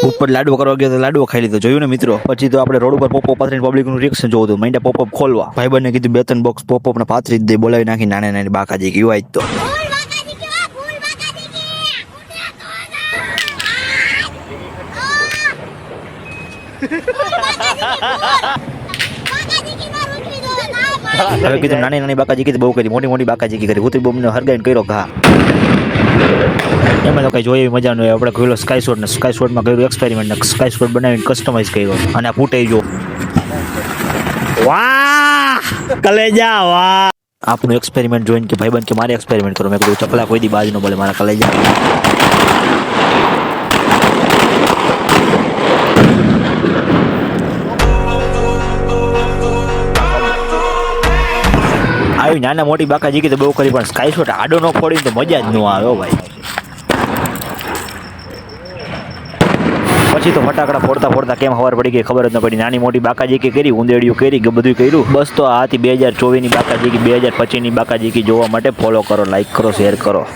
ઉપર લાડવો કરવા ગયો તો લાડવો ખાઈ લીધો, જોયું ને મિત્રો. પછી તો આપણે રોડ ઉપર પોપઅપ પાથરીને પબ્લિકનું રિએક્શન જોવું હતું. માંડ્યા પોપઅપ ખોલવા. ભાઈબંધને કીધું 2-3 બોક્સ પોપઅપ ને પાથરી દે, બોલાવી નાખી નાની નાની બાકાજી કે યુવાય તો હવે કીધું નાની નાની બાકાજી કીધું બહુ કરી, મોટી મોટી બાકાજી કરી. ઉતરી બોમને હરગાઈને કર્યો ઘા. એમાં તો કઈ જોઈએ એવી મજા ન હોય. આપણે કહેલો સ્કાય શોટ ને સ્કાય શોટમાં કર્યું એક્સપેરિમેન્ટ ને સ્કાય શોટ બનાવીને કસ્ટમાઇઝ કર્યો અને આ ફૂટે જો. વાહ કલેજા વાહ. આપણું એક્સપેરિમેન્ટ જોઈને કે ભાઈબંધ કે મારે એક્સપેરિમેન્ટ કરો. મેં કીધું ચપલા કોઈ દી બાજ ન બોલે મારા કલેજા. આવી નાના મોટી બાકાજી કીધું બહુ કરી, પણ સ્કાય શોટ આડો ન ફોડીને તો મજા જ ન આવે ભાઈ. પછી તો ફટાકડા ફોડતા ફોડતા કેમ ખબર પડી ગઈ ખબર જ ન પડી. નાની મોટી બાકાજી કે કરી, ઉંદેડિયું કરી, બધું કર્યું. બસ તો આ હતી 2024 ની બાકાજી, 2025 ની બાકાજી જોવા માટે ફોલો કરો, લાઈક કરો, શેર કરો.